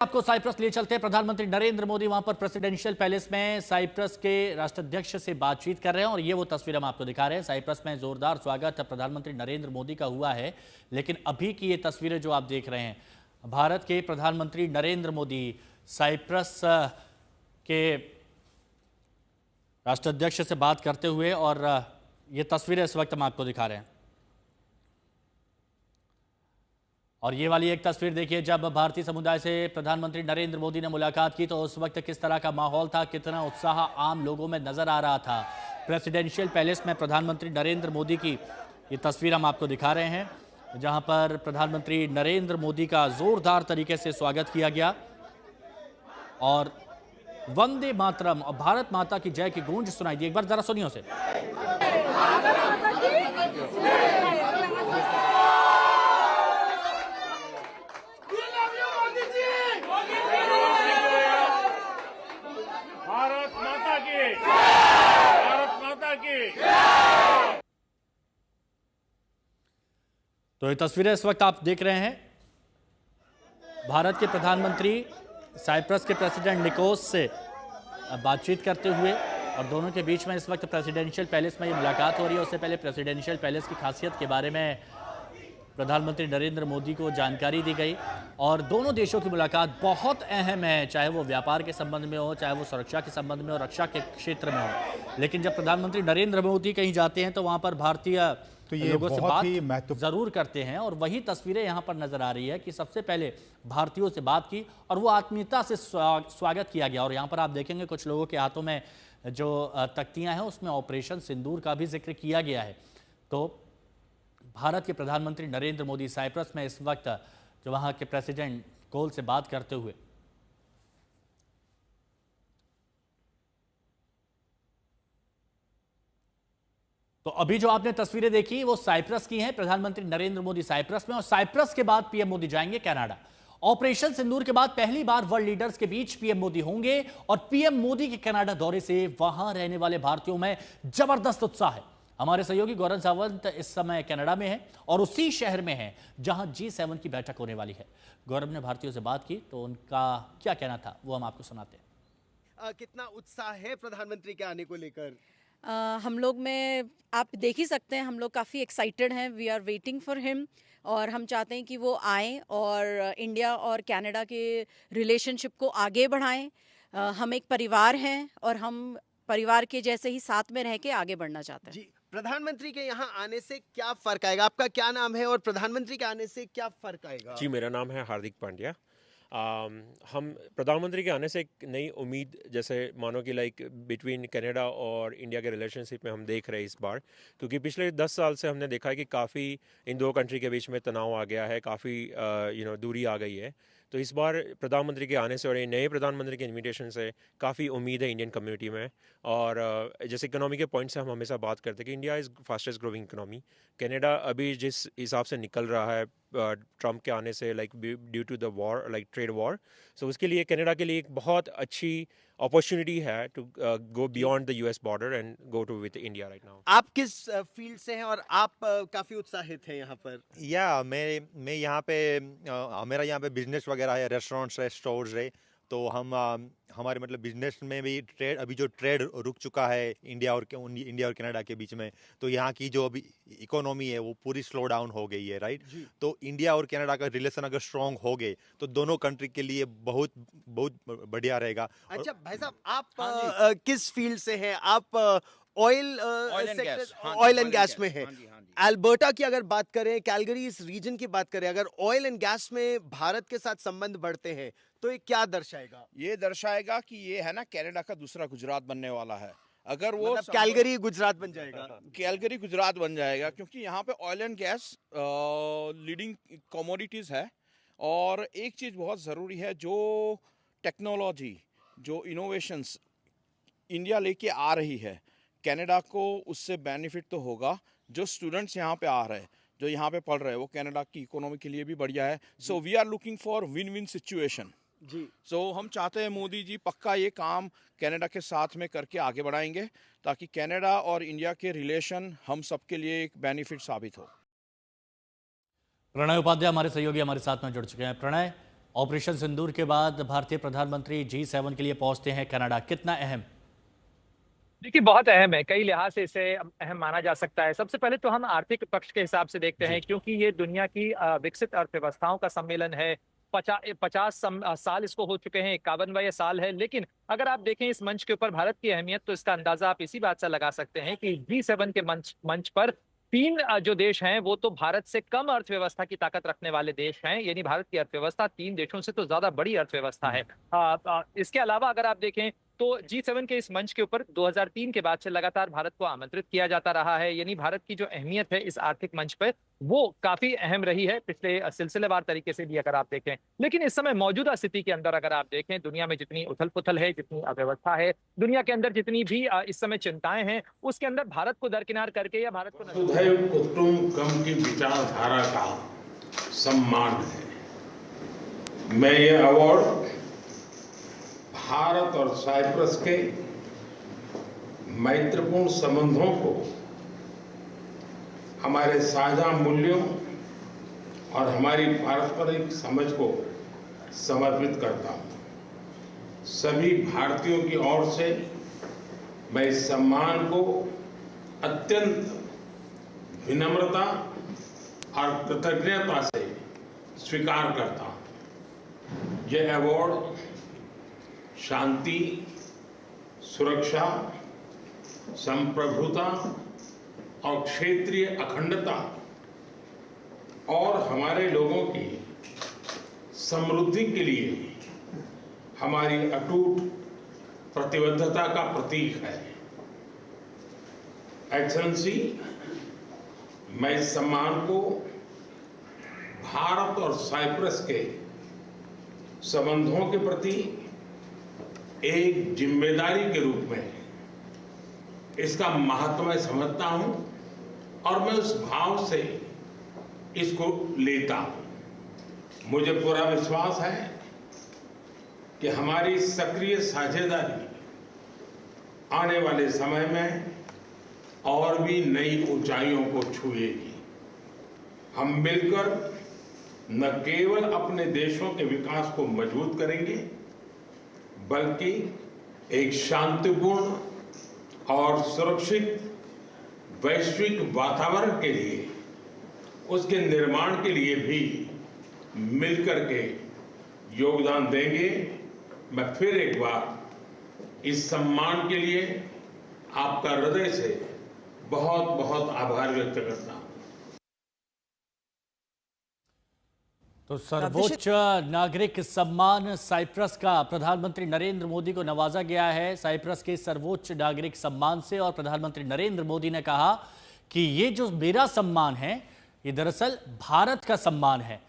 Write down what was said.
आपको साइप्रस लिए चलते हैं। प्रधानमंत्री नरेंद्र मोदी वहां पर प्रेसिडेंशियल पैलेस में साइप्रस के राष्ट्राध्यक्ष से बातचीत कर रहे हैं और ये वो तस्वीर हम आपको दिखा रहे हैं। साइप्रस में जोरदार स्वागत प्रधानमंत्री नरेंद्र मोदी का हुआ है, लेकिन अभी की ये तस्वीरें जो आप देख रहे हैं, भारत के प्रधानमंत्री नरेंद्र मोदी साइप्रस के राष्ट्राध्यक्ष से बात करते हुए, और ये तस्वीरें इस वक्त हम आपको दिखा रहे हैं। और ये वाली एक तस्वीर देखिए, जब भारतीय समुदाय से प्रधानमंत्री नरेंद्र मोदी ने मुलाकात की तो उस वक्त किस तरह का माहौल था, कितना उत्साह आम लोगों में नजर आ रहा था। प्रेसिडेंशियल पैलेस में प्रधानमंत्री नरेंद्र मोदी की ये तस्वीर हम आपको दिखा रहे हैं, जहां पर प्रधानमंत्री नरेंद्र मोदी का जोरदार तरीके से स्वागत किया गया और वंदे मातरम और भारत माता की जय की गूंज सुनाई दी। एक बार जरा सुनिए उसे। भारत माता की, भारत माता की। तो ये तस्वीरें इस वक्त आप देख रहे हैं, भारत के प्रधानमंत्री साइप्रस के प्रेसिडेंट निकोस से बातचीत करते हुए, और दोनों के बीच में इस वक्त प्रेसिडेंशियल पैलेस में ये मुलाकात हो रही है। उससे पहले प्रेसिडेंशियल पैलेस की खासियत के बारे में प्रधानमंत्री नरेंद्र मोदी को जानकारी दी गई और दोनों देशों की मुलाकात बहुत अहम है, चाहे वो व्यापार के संबंध में हो, चाहे वो सुरक्षा के संबंध में हो, रक्षा के क्षेत्र में हो। लेकिन जब प्रधानमंत्री नरेंद्र मोदी कहीं जाते हैं तो वहां पर भारतीय लोगों से बात जरूर करते हैं, और वही तस्वीरें यहां पर नजर आ रही है कि सबसे पहले भारतीयों से बात की और वो आत्मीयता से स्वागत किया गया। और यहां पर आप देखेंगे कुछ लोगों के हाथों में जो तख्तियां हैं उसमें ऑपरेशन सिंदूर का भी जिक्र किया गया है। तो भारत के प्रधानमंत्री नरेंद्र मोदी साइप्रस में इस वक्त जो वहां के प्रेसिडेंट कोल से बात करते हुए, तो अभी जो आपने तस्वीरें देखी वो साइप्रस की हैं। प्रधानमंत्री नरेंद्र मोदी साइप्रस में, और साइप्रस के बाद पीएम मोदी जाएंगे कनाडा। ऑपरेशन सिंदूर के बाद पहली बार वर्ल्ड लीडर्स के बीच पीएम मोदी होंगे, और पीएम मोदी के कनाडा दौरे से वहां रहने वाले भारतीयों में जबरदस्त उत्साह है। हमारे सहयोगी गौरव सावंत इस समय कनाडा में है और उसी शहर में है जहां G7 की बैठक होने वाली है। गौरव ने भारतीयों से बात की तो उनका क्या कहना था वो हम आपको सुनाते हैं। कितना उत्साह है प्रधानमंत्री के आने को लेकर? हम लोग में आप देख ही सकते हैं, हम लोग काफ़ी एक्साइटेड हैं। We are waiting for him, और हम चाहते हैं कि वो आएँ और इंडिया और कनाडा के रिलेशनशिप को आगे बढ़ाएं। हम एक परिवार हैं और हम परिवार के जैसे ही साथ में रह के आगे बढ़ना चाहते हैं। जी, प्रधानमंत्री के यहाँ आने से क्या फर्क आएगा? आपका क्या नाम है और प्रधानमंत्री के आने से क्या फर्क आएगा? जी, मेरा नाम है हार्दिक पांड्या। हम प्रधानमंत्री के आने से एक नई उम्मीद, जैसे मानो कि लाइक बिटवीन कनाडा और इंडिया के रिलेशनशिप में हम देख रहे हैं इस बार, क्योंकि पिछले 10 साल से हमने देखा है कि काफ़ी इन दो कंट्री के बीच में तनाव आ गया है, काफ़ी दूरी आ गई है। तो इस बार प्रधानमंत्री के आने से और नए प्रधानमंत्री के इन्विटेशन से काफ़ी उम्मीद है इंडियन कम्युनिटी में। और जैसे इकोनॉमी के पॉइंट से हम हमेशा बात करते हैं कि India is fastest growing economy. Canada अभी जिस हिसाब से निकल रहा है ट्रम्प के आने से, like due to the war, like trade war, so उसके लिए कनाडा के लिए एक बहुत अच्छी अपॉर्चुनिटी है to go beyond the US border and go to with India right now. आप किस फील्ड से हैं और आप काफी उत्साहित हैं यहाँ पर? मैं यहाँ पे मेरा यहाँ पे बिजनेस वगैरह है, रेस्टोरेंट्स है, स्टोर्स है। तो हम हमारे मतलब बिजनेस में भी ट्रेड, अभी जो ट्रेड रुक चुका है इंडिया और कनाडा के बीच में, तो यहाँ की जो अभी इकोनॉमी है वो पूरी स्लो डाउन हो गई है, राइट। तो इंडिया और कनाडा का रिलेशन अगर स्ट्रांग हो गए तो दोनों कंट्री के लिए बहुत बहुत बढ़िया रहेगा। अच्छा भाई साहब, आप किस फील्ड से हैं? आप ऑयल एंड गैस में है। अल्बर्टा की अगर बात करें, कैलगरी इस रीजन की बात करें, अगर ऑयल एंड गैस में भारत के साथ संबंध बढ़ते हैं तो ये क्या दर्शाएगा? ये दर्शाएगा कि ये है ना कनाडा का दूसरा गुजरात बनने वाला है। अगर वो मतलब कैलगरी गुजरात बन जाएगा। कैलगरी गुजरात बन जाएगा, क्योंकि यहाँ पे oil and gas leading commodities है। और एक चीज बहुत जरूरी है, जो टेक्नोलॉजी, जो इनोवेशंस इंडिया लेके आ रही है, कनाडा को उससे बेनिफिट तो होगा। जो स्टूडेंट्स यहाँ पे आ रहे हैं, जो यहाँ पे पढ़ रहे हैं, वो कनाडा की इकोनॉमी के लिए भी बढ़िया है। So we are looking for win win situation. जी, सो हम चाहते हैं मोदी जी पक्का ये काम कनाडा के साथ में करके आगे बढ़ाएंगे, ताकि कनाडा और इंडिया के रिलेशन हम सबके लिए एक बेनिफिट साबित हो। प्रणय उपाध्याय हमारे सहयोगी हमारे साथ में जुड़ चुके हैं। प्रणय, ऑपरेशन सिंदूर के बाद भारतीय प्रधानमंत्री G7 के लिए पहुंचते हैं कनाडा, कितना अहम? देखिए, बहुत अहम है। कई लिहाज से इसे अहम माना जा सकता है। सबसे पहले तो हम आर्थिक पक्ष के हिसाब से देखते हैं, क्योंकि ये दुनिया की विकसित अर्थव्यवस्थाओं का सम्मेलन है। 50 साल इसको हो चुके हैं, 51वां साल है। लेकिन अगर आप देखें इस मंच के ऊपर भारत की अहमियत, तो इसका अंदाजा आप इसी बात से लगा सकते हैं कि G7 के मंच पर 3 जो देश हैं वो तो भारत से कम अर्थव्यवस्था की ताकत रखने वाले देश हैं। यानी भारत की अर्थव्यवस्था 3 देशों से तो ज्यादा बड़ी अर्थव्यवस्था है। इसके अलावा अगर आप देखें तो G7 के इस मंच के ऊपर 2003 के बाद से लगातार भारत को आमंत्रित किया जाता रहा है। यानी भारत की जो अहमियत है इस आर्थिक मंच पर, वो काफी अहम रही है पिछले सिलसिलेवार तरीके से भी अगर आप देखें। लेकिन इस समय मौजूदा स्थिति के अंदर अगर आप देखें, दुनिया में जितनी उथल पुथल है, जितनी अव्यवस्था है, दुनिया के अंदर जितनी भी इस समय चिंताएं हैं, उसके अंदर भारत को दरकिनार करके या भारत को वसुधैव कुटुंबकम की विचारधारा का सम्मान है। मैं ये अवार्ड भारत और साइप्रस के मैत्रीपूर्ण संबंधों को, हमारे साझा मूल्यों और हमारी पारस्परिक समझ को समर्पित करता हूं। सभी भारतीयों की ओर से मैं इस सम्मान को अत्यंत विनम्रता और कृतज्ञता से स्वीकार करता हूं। यह अवार्ड शांति, सुरक्षा, संप्रभुता और क्षेत्रीय अखंडता और हमारे लोगों की समृद्धि के लिए हमारी अटूट प्रतिबद्धता का प्रतीक है। एक्सेलेंसी, मैं इस सम्मान को भारत और साइप्रस के संबंधों के प्रति एक जिम्मेदारी के रूप में इसका महत्व मैं समझता हूं और मैं उस भाव से इसको लेता हूं। मुझे पूरा विश्वास है कि हमारी सक्रिय साझेदारी आने वाले समय में और भी नई ऊंचाइयों को छुएगी। हम मिलकर न केवल अपने देशों के विकास को मजबूत करेंगे, बल्कि एक शांतिपूर्ण और सुरक्षित वैश्विक वातावरण के लिए, उसके निर्माण के लिए भी मिलकर के योगदान देंगे। मैं फिर एक बार इस सम्मान के लिए आपका हृदय से बहुत बहुत आभार व्यक्त करता हूं। तो सर्वोच्च नागरिक सम्मान साइप्रस का प्रधानमंत्री नरेंद्र मोदी को नवाजा गया है। साइप्रस के सर्वोच्च नागरिक सम्मान से, और प्रधानमंत्री नरेंद्र मोदी ने कहा कि ये जो मेरा सम्मान है, ये दरअसल भारत का सम्मान है।